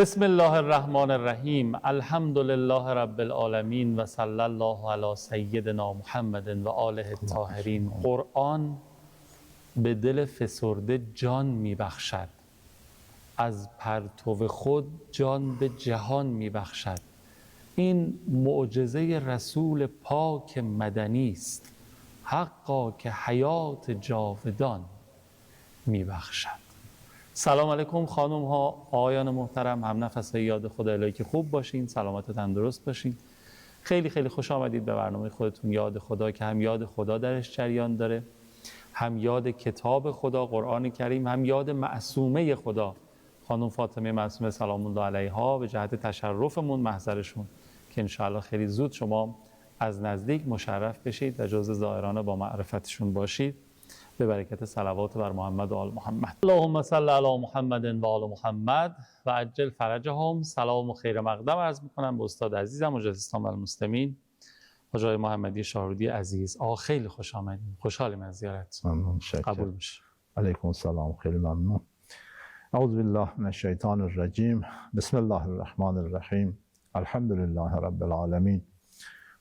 بسم الله الرحمن الرحیم. الحمد لله رب العالمین و صلی الله علی سیدنا محمد و آله الطاهرین. قرآن به دل فسرده جان میبخشد، از پرتو خود جان به جهان میبخشد. این معجزه رسول پاک مدنی است، حقا که حیات جاودان میبخشد. سلام علیکم خانم ها، آقایان محترم، هم نفس یاد خدا الهی که خوب باشین، سلامت و تندرست باشین. خیلی خیلی خوش آمدید به برنامه خودتون یاد خدا که هم یاد خدا درش جریان داره، هم یاد کتاب خدا قرآن کریم، هم یاد معصومه خدا خانم فاطمه معصومه سلام الله علیها به جهت تشرفمون محضرشون که انشاءالله خیلی زود شما از نزدیک مشرف بشید و جزء زائران با معرفتشون باشید به برکت صلوات بر محمد و آل محمد. اللهم صل علی محمد و آل محمد و عجل فرجهم. سلام و خیر مقدم عرض میکنم به استاد عزیزم مجدد اسلام المسلمین حاج آقای محمدی شاهرودی عزیز. آقا خیلی خوش آمدید، خوشحالیم از زیارت. ممنون، شکر. قبول بشه. علیکم السلام، خیلی ممنون. اعوذ بالله من الشیطان الرجیم. بسم الله الرحمن الرحیم. الحمد لله رب العالمین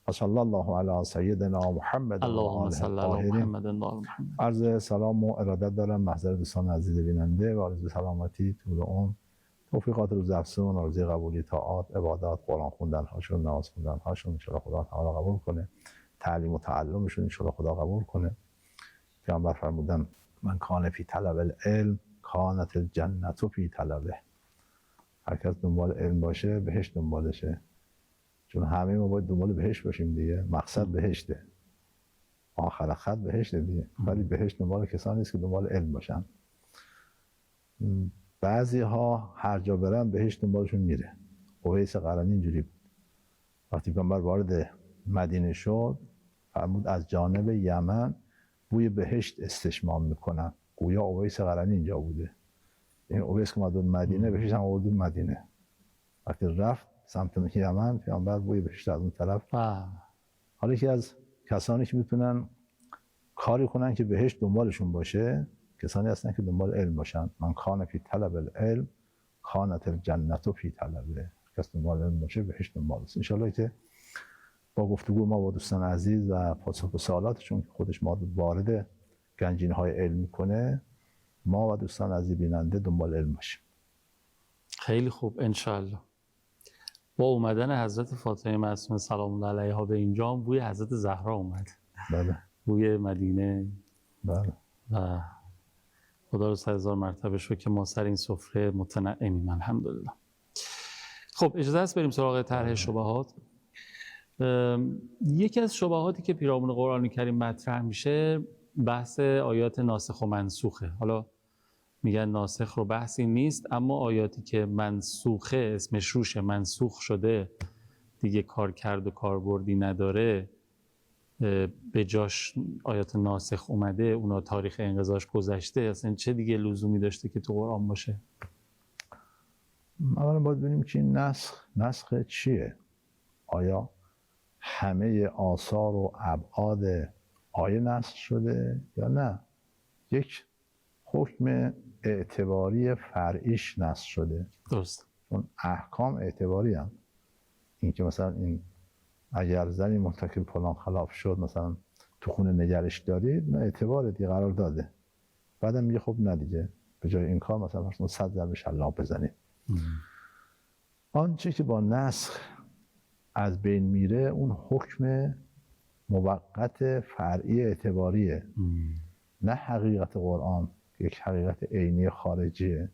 و صلی الله علی سیدنا محمد و اللهم صل علی الطاهرین. محمد و آل محمد. عرض سلام و ارادت دارم محضر دوستان عزیز بیننده و آرزوی سلامتی، طول عمر، توفیقات روزافزون، آرزوی قبولی طاعات، عبادات، قرآن خوندن هاشون، نماز خوندن هاشون ان شاء الله خدا تعالی قبول کنه. تعلیم و تعلمشون ان شاء الله خدا قبول کنه. پیامبر فرمودن من کان فی طلب العلم کانت الجنة فی طلبه. هر کس دنبال علم باشه بهشت دنبالشه، چون همه ما باید دنبال بهشت باشیم دیگه. مقصد بهشته، آخر خط بهشته دیگه. ولی بهشت دنبال کسانی نیست که دنبال علم باشن. بعضی ها هر جا برن بهشت دنبالشون میره. اویس قرنی اینجوری بود. وقتی پیامبر وارد مدینه شد فرمود از جانب یمن بوی بهشت استشمام میکنن. گویا اویس قرنی اینجا بوده. این اویس که اومد مدینه بهشت هم آورد مدینه. وقتی رفت سمت یمن پیامبر بوی بهشت از اون طرف. حالا یکی از کسانی که میتونن کاری کنن که بهشت دنبالشون باشه کسانی هستن که دنبال علم باشن. من کان فی طلب العلم کانت الجنة فی طلبه. کس دنبال علم باشه بهشت دنبال است. ان شاء الله که با گفتگو ما با دوستان عزیز و پاسخ به سوالاتشون که خودش ما وارد گنجینه های علم میکنه ما و دوستان عزیز بیننده دنبال علم باشیم. خیلی خوب ان شاء الله. با اومدن حضرت فاطمه معصومه سلام الله علیها به اینجا بوی حضرت زهرا اومد. بله. بوی مدینه. بله. و خدا رو 100,000 مرتبه شو که ما سر این سفره متنعمیم الحمدلله. خب اجازه است بریم سراغ طرح شبهات. یکی از شبهاتی که پیرامون قرآن کریم مطرح میشه بحث آیات ناسخ و منسوخه. حالا میگن ناسخ رو بحثی نیست، اما آیاتی که منسوخه، اسمش روشه، منسوخ شده، دیگه کار کرد و کاربردی نداره، به جاش آیات ناسخ اومده، اونا تاریخ انقضاش گذشته، اصلا چه دیگه لزومی داشته که تو قرآن باشه؟ اولا باید ببینیم که این نسخ چیه؟ آیا همه آثار و ابعاد آیه نسخ شده یا نه؟ یک حکم اعتباری فرعیش نسخ شده. درست. چون احکام اعتباری هم. این که مثلا این اگر زنی مرتکب فلان خلاف شد مثلا تو خونه نگرش دارید، نه اعتبار دیگه قرار داده. بعدم میگه خب نه دیگه به جای این کار مثلا 100 ضرب شلاق بزنید. آنچه که با نسخ از بین میره اون حکم موقت فرعی اعتباریه. نه حقیقت قرآن، یک حقیقت عینی خارجیه.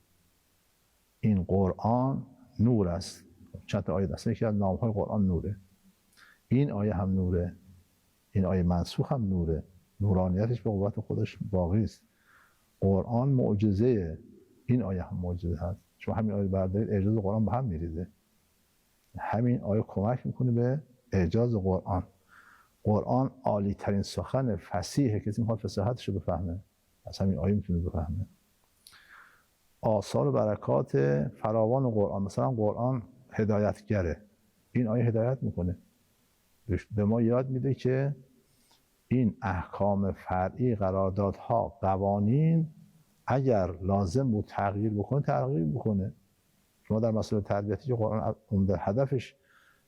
این قرآن نور است. چند تا آیه هست، یکی از نام‌های قرآن نوره. این آیه هم نوره. این آیه منسوخ هم نوره. نورانیتش به قوت خودش باقی است. قرآن معجزه، این آیه هم معجزه هست. شما همین آیه بردارید اعجاز قرآن به هم میریزه. همین آیه کمک میکنه به اعجاز قرآن. قرآن عالی ترین سخن فصیحه، کسی میخواد فصاحتش رو بفهمه از همین آیه میتونه بفهمه. آثار و برکات فراوان قرآن، مثلا قرآن هدایتگره، این آیه هدایت میکنه، به ما یاد میده که این احکام فرعی، قراردادها، قوانین اگر لازم بود تغییر بکنه تغییر بکنه. شما در مسئله تربیتی که قرآن عمده هدفش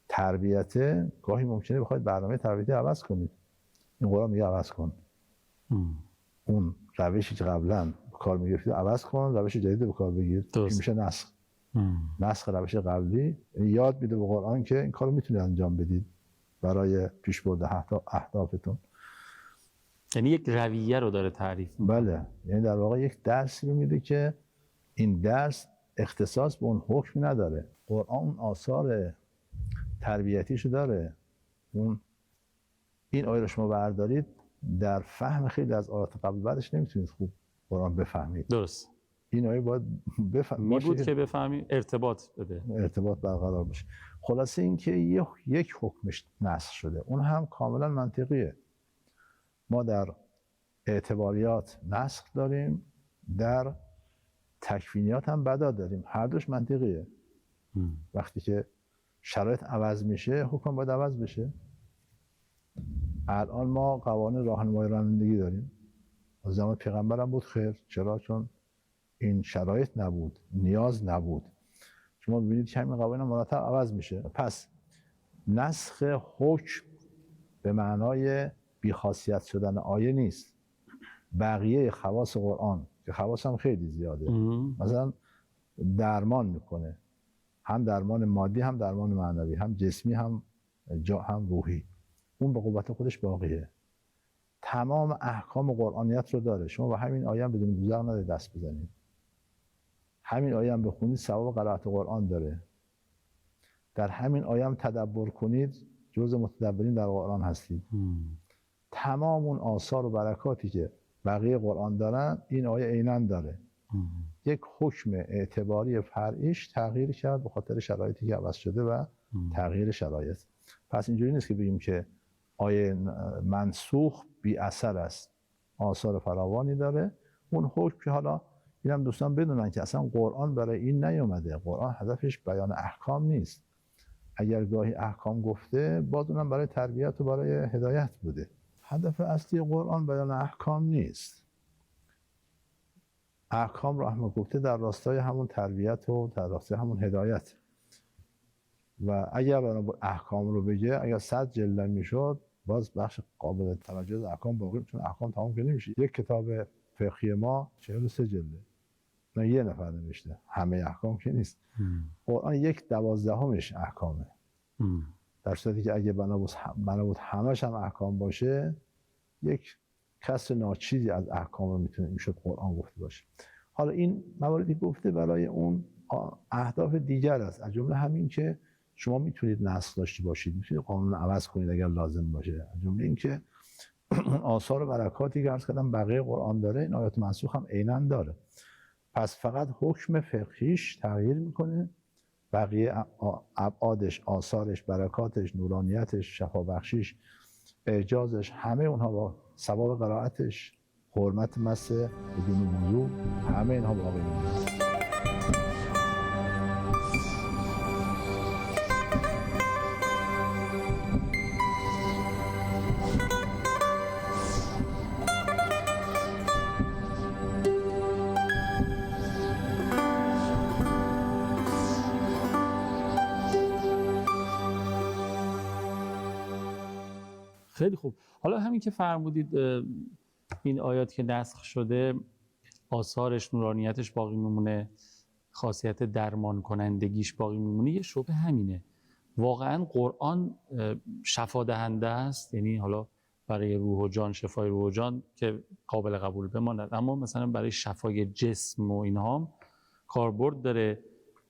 تربیته، گاهی ممکنه بخواید برنامه تربیتی عوض کنید. این قرآن میگه عوض کن. اون روشی که قبلا به کار میگرفتید عوض کن، روش جدید به کار بگیر. این میشه نسخ. نسخ روش قبلی. یاد میده به قرآن که این کارو میتونید انجام بدید برای پیشبرد اهدافتون. یعنی یک رویه رو داره تعریف میکنه. بله، یعنی در واقع یک درسی رو میده که این درس اختصاص به اون حکم نداره. قرآن اون آثار تربیتیشو داره. این آیه رو شما بردارید، در فهم خیلی از آیات قبل بعدش نمیتونید خوب قرآن بفهمید. درست. این آیه باید می بود که بفهمید، ارتباط بده، ارتباط برقرار بشه. خلاصه این که یک حکمش نسخ شده، اون هم کاملا منطقیه. ما در اعتباریات نسخ داریم، در تکوینیات هم بدا داریم، هر دوش منطقیه. وقتی که شرایط عوض میشه، حکم باید عوض بشه. الان ما قوانین راهنمای رانندگی داریم. از زمان پیغمبر هم بود خیر. چرا؟ چون این شرایط نبود، نیاز نبود. شما ببینید که همین قوانین مرتب عوض میشه. پس نسخ حکم به معنای بیخاصیت شدن آیه نیست. بقیه خواص قرآن که خواص هم خیلی زیاده، مثلا درمان میکنه، هم درمان مادی هم درمان معنوی، هم جسمی هم روحی، اون به قوت خودش باقیه. تمام احکام قرآنیت رو داره. شما با همین آیه هم بدون دوزخ نداره دست بزنید. همین آیه هم بخونید ثواب قرائت قرآن داره. در همین آیه هم تدبر کنید، جزء متدبرین در قرآن هستید. تمام اون آثار و برکاتی که بقیه قرآن دارن، این آیه عیناً داره. یک حکم اعتباری فرعیش تغییر کرد به خاطر شرایطی که عوض شده و تغییر شرایط. پس اینجوری نیست که بگیم که آیه منسوخ بی اثر است. آثار فراوانی داره. اون حکم که حالا اینم دوستان بدونن که اصلا قرآن برای این نیومده. قرآن هدفش بیان احکام نیست. اگر گاهی احکام گفته، باز اونم برای تربیت و برای هدایت بوده. هدف اصلی قرآن بیان احکام نیست. احکام رو احمد گفته در راستای همون تربیت و در راستای همون هدایت. و اگر احکام رو بگه، اگر 100 جلد میشد، باز بخش قابل توجه از احکام باقی، چون احکام تمام که نمیشه. یک کتاب فقهی ما 43 جلده، نه یه نفر نوشته، همه احکام که نیست. قرآن 1/12 احکامه. در صورتی که اگه بنا بود همش هم احکام باشه، یک کسر ناچیزی از احکام رو میشد قرآن گفته باشه. حالا این مواردی گفته برای اون اهداف دیگر است، از جمله همین که شما میتونید نسخ داشته باشید، میتونید قانون عوض کنید اگر لازم باشه. از جمله این که آثار و برکاتی که عرض کردم بقیه قرآن داره، این آیات منسوخ هم عیناً داره. پس فقط حکم فقهیش تغییر میکنه، بقیه ابعادش، آثارش، برکاتش، نورانیتش، شفابخشیش، اعجازش، همه اونها با ثواب قرائتش، حرمت مسه بدون موضوع، همه اینها باقی میمونه. خیلی خوب. حالا همین که فرمودید این آیات که نسخ شده، آثارش، نورانیتش باقی میمونه، خاصیت درمان کنندگیش باقی میمونه، یه شبه همینه. واقعا قرآن شفا دهنده است؟ یعنی حالا برای روح و جان، شفای روح و جان که قابل قبول بماند، اما مثلا برای شفای جسم و اینها کاربرد داره.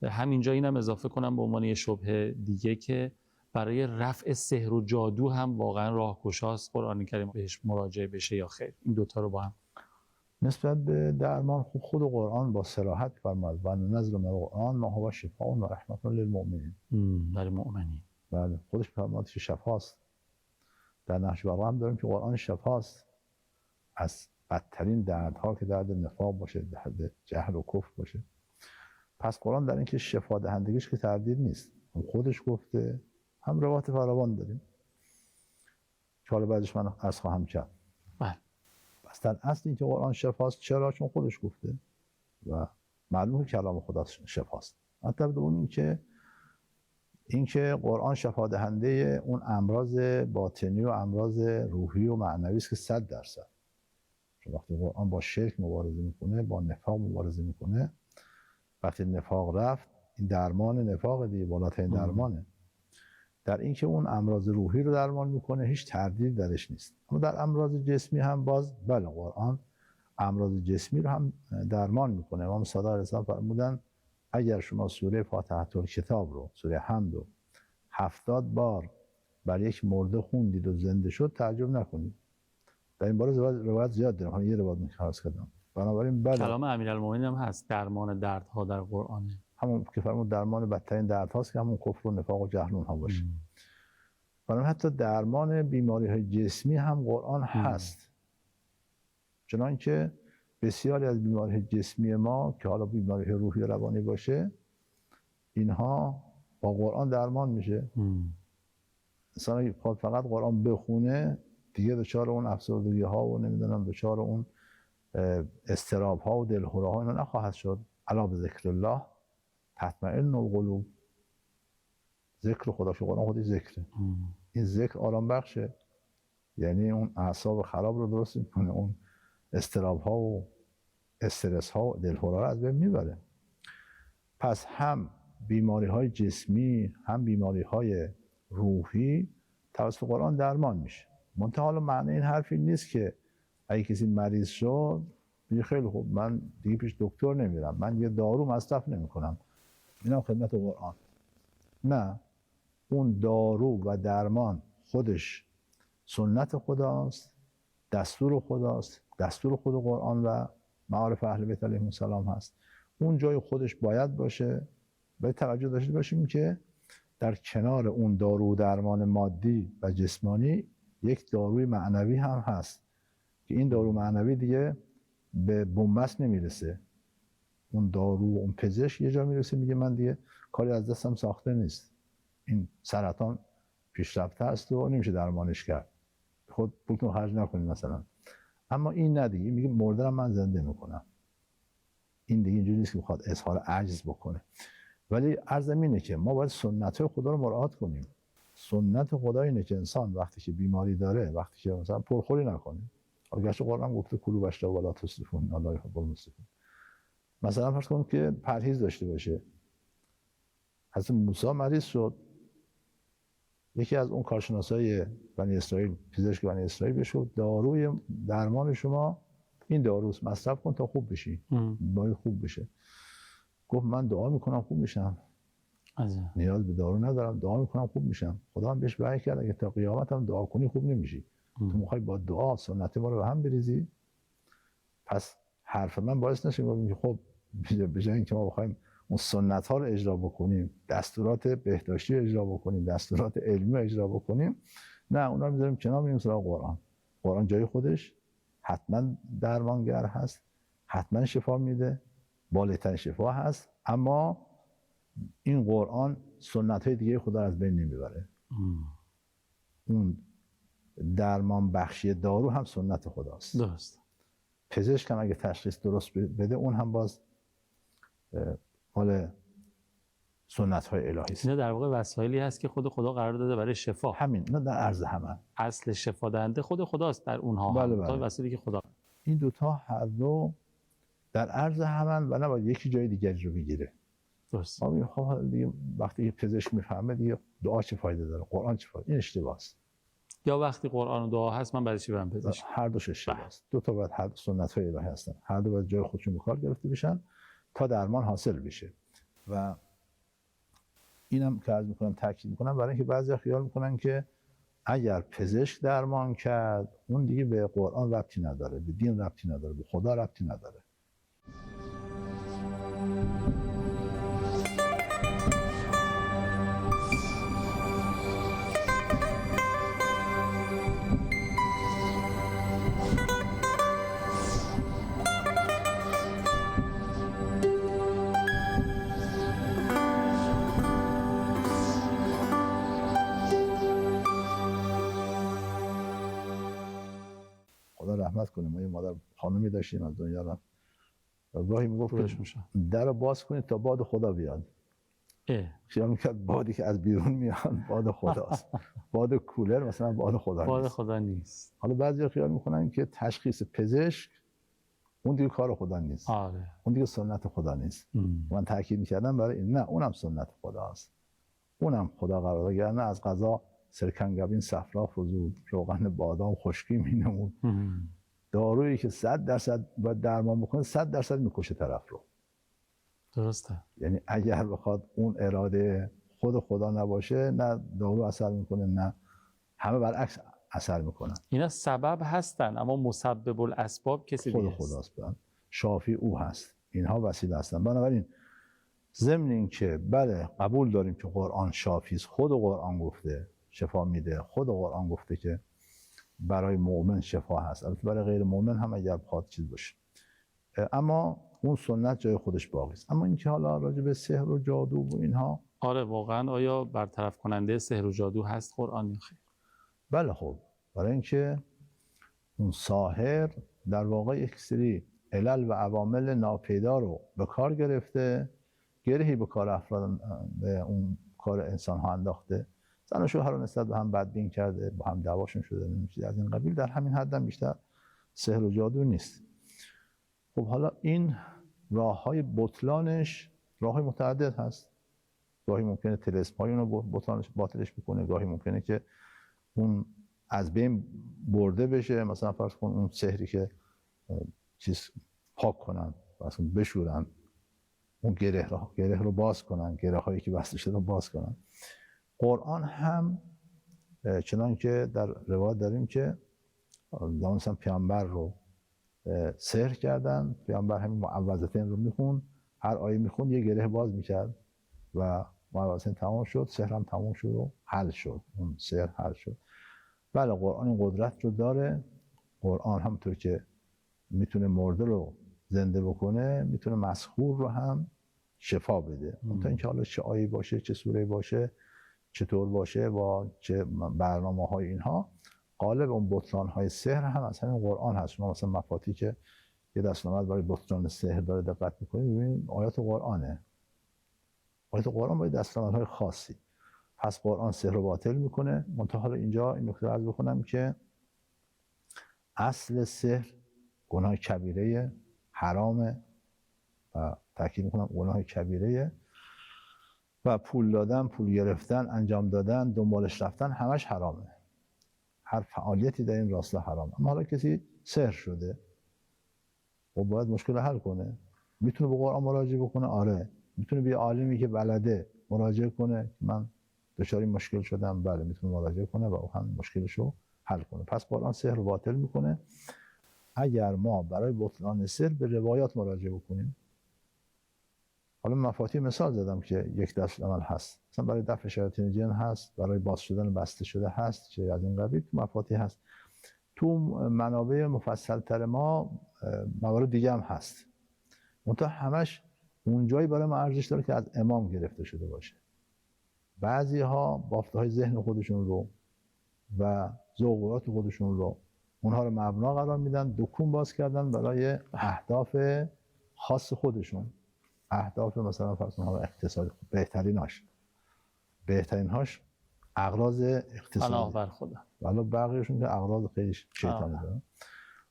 همینجا اینم اضافه کنم به عنوان یه شبه دیگه که برای رفع سحر و جادو هم واقعا راهگشاست قرآن کریم بهش مراجعه بشه یا خیر؟ این دوتا رو با هم نسبت به درمان، خود قرآن با صراحت فرمود و نزل من القرآن ما هو شفاء و رحمت للمؤمنین. برای مؤمنین. بله، خودش فرمود که شفاست. در نهج البلاغه هم داریم که قرآن شفاست از بدترین دردها که درد نفاق باشه، درد جهل و کفر باشه. پس قرآن در اینکه شفا دهندگیش که تردید نیست. هم خودش گفته، هم روایت فراوان داریم که حالا بعدش من عرض خواهم کرد. بله. پس در اصل اینکه قرآن شفاست. چرا؟ چون خودش گفته و معلومه کلام خدا شفاست. مطلب دوم اینکه قرآن شفا دهنده اون امراض باطنی و امراض روحی و معنوی است که 100%. چون وقتی قرآن با شرک مبارزه میکنه، با نفاق مبارزه میکنه، وقتی نفاق رفت، این درمان نفاق دیگه، بالاترین درمانه. در اینکه اون امراض روحی رو درمان میکنه هیچ تردید درش نیست. اما در امراض جسمی هم باز بله، قرآن امراض جسمی رو هم درمان میکنه. امام صادق علیه السلام فرمودن اگر شما سوره فاتحه الکتاب رو، سوره حمد رو 70 بار بر یک مرده خوندید و زنده شد، تعجب نکنید. در این باره روایت زیاد دارم، همین یه روایت میخواست کردم. بنابراین بله، کلام امیرالمومنین هم هست درمان دردها در قرآن، همون که فرمود درمان بدترین دردهاست که همون کفر و نفاق و جهل اونها باشه. بنابراین حتی درمان بیماری‌های جسمی هم قرآن هست. چنانکه بسیاری از بیماری‌های جسمی ما که حالا بیماری‌های روحی و روانی باشه، اینها با قرآن درمان میشه. انسان فقط قرآن بخونه دیگه دچار اون افسردگی‌ها و نمیدونم دچار اون اضطراب‌ها و دلهره‌ها اینا نخواهد شد. الا بذکر الله تطمئن القلوب. ذکر خدا، که قرآن خودش ذکره. این ذکر آرام بخشه، یعنی اون اعصاب خراب رو درست میکنه، اون اضطراب‌ها و استرس‌ها و دلهره‌ها رو از بین میبره. پس هم بیماری‌های جسمی هم بیماری‌های روحی توسط قرآن درمان میشه. منتها حالا معنی این حرفی نیست که اگه کسی مریض شد میگه خیلی خوب من دیگه پیش دکتر نمیرم، من یه دارو مصرف نمیکنم، اینا خدمت قرآن. نه، اون دارو و درمان خودش سنت خداست، دستور خداست، دستور خود قرآن و معارف اهل بیت علیهم السلام هست. اون جای خودش باید باشه. باید توجه داشته باشیم که در کنار اون دارو درمان مادی و جسمانی یک داروی معنوی هم هست که این دارو معنوی دیگه به بنبست نمیرسه. اون دارو و اون پزشک یه جا میرسه میگه من دیگه کاری از دستم ساخته نیست، این سرطان پیشرفته است و نمیشه درمانش کرد، خود پولتون خرج نکنید مثلا. اما این نه دیگه، میگه مردم من زنده میکنم. این دیگه اینجوری نیست که بخواد اظهار عجز بکنه. ولی عرضم اینه که ما باید سنت خدا رو مراعات کنیم. سنت خدا اینه که انسان وقتی که بیماری داره، وقتی که مثلا پرخوری نکنه. گرچه قرآن گفته کلوا واشربوا ولا تسرفوا ان الله یحب المسرفین. مثلا فرض کنیم که پرهیز داشته باشه. حضرت موسی مریض شد، یکی از اون کارشناسای بنی اسرائیل، پزشک بنی اسرائیل بهش گفت داروی درمان شما این داروست، مصرف کن تا خوب بشی. باید خوب بشه. گفت من دعا میکنم خوب میشم، نیاز به دارو ندارم، دعا میکنم خوب میشم. خدا هم بهش وحی کرد اگه تا قیامت هم دعا کنی خوب نمیشی. تو میخوای با دعا سنت ما رو به هم بریزی. پس حرف من باعث نشه که خب به جای اینکه ما بخوایم اون سنت ها رو اجرا بکنیم، دستورات بهداشتی رو اجرا بکنیم، دستورات علمی رو اجرا بکنیم، نه، اونا رو میذاریم کنار، میریم سراغ قرآن. قرآن جای خودش حتما درمانگر هست، حتما شفا میده، بالاترین شفا هست. اما این قرآن سنت های دیگه خدا رو از بین نمیبره. اون درمان بخشی دارو هم سنت خداست. درست. پزشک هم اگه تشخیص درست بده اون هم باز مال سنت های الهی است. نه در واقع وسایلی هست که خود خدا قرار داده برای شفا. همین، نه در عرض همه. اصل شفا دهنده خود خداست در اونها. بله هم بله. تا وسیله که خدا. این دوتا هر دو در عرض همن و نباید یکی جای دیگری رو بگیره. درست. ما میگیم دیگه وقتی که پزشک میفهمه دیگه دعا چه فایده داره، قرآن چه فایده؟ این اشتباهه. یا وقتی قرآن و دعا هست من برای چی برم پزشک؟ هر دوش اشتباهه. دو تا باید هر سنت های الهی هستن، هر دو باید جای خودشون به کار گرفته بشن تا درمان حاصل بشه. و اینم که عرض میکنم تاکید میکنم برای اینکه بعضی خیال میکنن که اگر پزشک درمان کرد اون دیگه به قرآن ربطی نداره، به دین ربطی نداره، به خدا ربطی نداره. رحمت کنه. ما یه مادر خانمی داشتیم از دنیا رفت و گاهی میگفت در رو باز کنید تا باد خدا بیاد. خیال میکرد بادی که از بیرون میاد باد خداست. باد کولر مثلا باد خدا باد نیست. خدا نیست. حالا بعضیا خیال میکنن که تشخیص پزشک اون دیگه کار خدا نیست. آره. اون دیگه سنت خدا نیست. من تاکید میکردم برای این، نه اونم سنت خداست. اونم خدا قرار داد، نه از قضا سرکنگبین صفرا فزود، روغن بادام خشکی مینمود. دارویی که 100% باید درمان بکنه 100% میکشه طرف رو. درسته. یعنی اگر بخواد اون اراده خود خدا نباشه، نه دارو اثر میکنه نه همه برعکس اثر میکنن. اینا سبب هستن اما مسبب الاسباب کسی دیگه خود خداست. شافی او هست، اینها وسیله هستن. بنابراین ضمن این که بله قبول داریم که قرآن شافی است، خود قرآن گفته شفا میده، خود قرآن گفته که برای مؤمن شفا هست، البته برای غیر مؤمن هم اگر بخواد چیز باشه، اما اون سنت جای خودش باقی است. اما اینکه حالا راجع به سحر و جادو و اینها، آره واقعا آیا برطرف کننده سحر و جادو هست قرآن یا خیر؟ بله خب، برای اینکه اون ساحر در واقع یک سری علل و عوامل ناپیدا رو به کار گرفته، گرهی به کار افراد، به اون کار انسان ها انداخته، زن و شوهر رو نسبت به هم بدبین کرده، با هم دعواشون شده، نمیشه از این قبیل. در همین حد هم بیشتر سحر و جادو نیست. خب حالا این راه های بطلانش راه های متعدد هست. گاهی ممکنه طلسم های اون رو بطلانش باطلش بکنه، گاهی ممکنه که اون از بین برده بشه، مثلا فرض کن اون سحری که چیز پاک کنن، مثلا بشورن، اون گره رو باز کنن، گره هایی که بسته شده رو باز کنن. قرآن هم چنان که در روایت داریم که مثلا پیامبر رو سحر کردن، پیامبر همین معوذتین رو میخون، هر آیه میخون یه گره باز میکرد و معوذتین تمام شد، سحر هم تمام شد و حل شد، اون سحر حل شد. بله قرآن این قدرت رو داره. قرآن همونطور که میتونه مرده رو زنده بکنه، میتونه مسحور رو هم شفا بده. تا اینکه حالا چه آیه باشه، چه سوره باشه، چطور باشه و چه برنامه‌های اینها، غالب اون بطلان‌های سحر هم از همین قرآن هست. شما مثلا مفاتی که یه دستاورد برای بطلان سحر داره دقت می‌کنید، ببینید آیات قرآنه. آیات قرآن با دستاوردهای خاصی. پس قرآن سحر رو باطل میکنه. منتها حالا اینجا این نکته رو عرض بکنم که اصل سحر گناه کبیره، حرامه و تاکید میکنم گناه کبیره، و پول دادن، پول گرفتن، انجام دادن، دنبالش رفتن همش حرامه. هر فعالیتی در این راستا حرامه. اما حالا کسی سحر شده و باید مشکل حل کنه، میتونه به قرآن مراجعه بکنه. آره میتونه به عالمی که بلده مراجعه کنه، من دچار این مشکل شدم، بله میتونه مراجعه کنه و او هم مشکلشو حل کنه. پس قرآن سحر رو باطل میکنه. اگر ما برای بطلان سحر به روایات مراجعه بکنیم، حالا مفاتی مثال زدم که یک دست عمل هست، مثلا برای دفع شیاطین جن هست، برای باز شدن بسته شده هست، چه از این قبیل تو مفاتی هست. تو منابع مفصل تر ما موارد دیگه هم هست، منتها همش اون جایی برای ما ارزش داره که از امام گرفته شده باشه. بعضی ها بافته‌های ذهن خودشون رو و ذوقیات خودشون رو، اونها رو مبنا قرار میدن، دکون باز کردن برای اهداف خاص خودشون، اهداف مثلا فرض کنید اقتصادی، بهترین‌هاش اغراض اقتصادی، پناه بر خدا، ولی بقیه‌شون که اغراض خیلی شیطانی دارن.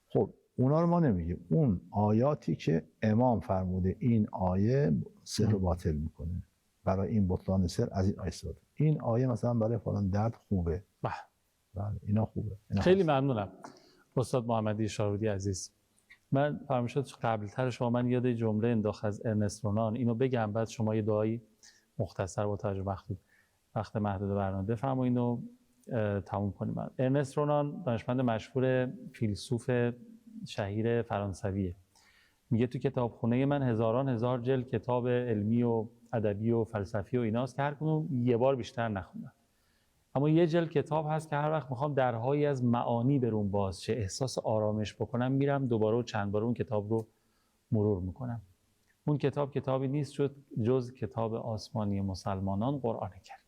خب اونا رو ما نمیگیم. اون آیاتی که امام فرموده این آیه سحر رو باطل میکنه، برای این بطلان سحر از این آیه استفاده. این آیه مثلا برای فلان درد خوبه. بله اینا خوبه. خیلی ممنونم استاد محمدی شارودی عزیز. من فرمایشات قبل‌تر شما من یاد جمله انداخت از ارنست رونان، اینو بگم بعد شما یه دعایی مختصر با توجه وقت محدود برنامه بفرمایید و تموم کنیم. ارنست رونان دانشمند مشهور فیلسوف شهیر فرانسویه. میگه تو کتابخونه من هزار جلد کتاب علمی و ادبی و فلسفی و ایناست که هر کدوم یه بار بیشتر نخوندم. اما یه جلد کتاب هست که هر وقت میخوام درهایی از معانی برون باز چه احساس آرامش بکنم، میرم دوباره و چند بار اون کتاب رو مرور میکنم. اون کتاب کتابی نیست جز کتاب آسمانی مسلمانان، قرآن کریم.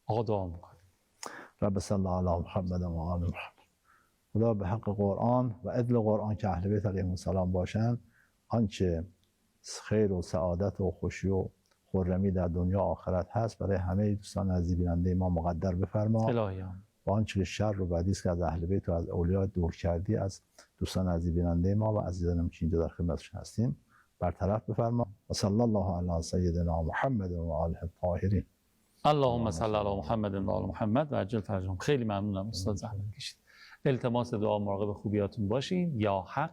آقا دعا میکنه. رب صلی الله علی محمد و آل محمد. خدا به حق قرآن و عدل قرآن که اهل بیت علیهم السلام باشند، آنچه خیر و سعادت و خوشی و خرمی در دنیا آخرت هست برای همه دوستان عزیز بیننده ما مقدر بفرما. الهیان با آنچه که شر و بدی است که از اهل بیت و از اولیاء دور کردی از دوستان عزیز بیننده ما و عزیزانم که اینجا در خدمتشون هستیم برطرف بفرما. و صلی الله علی سیدنا محمد و آله الطاهرین. اللهم صل علی محمد و آل محمد و عجل فرجهم. خیلی ممنونم استاد زحمت کشید. التماس دعا مراقب خوبیاتون باشین. یا حق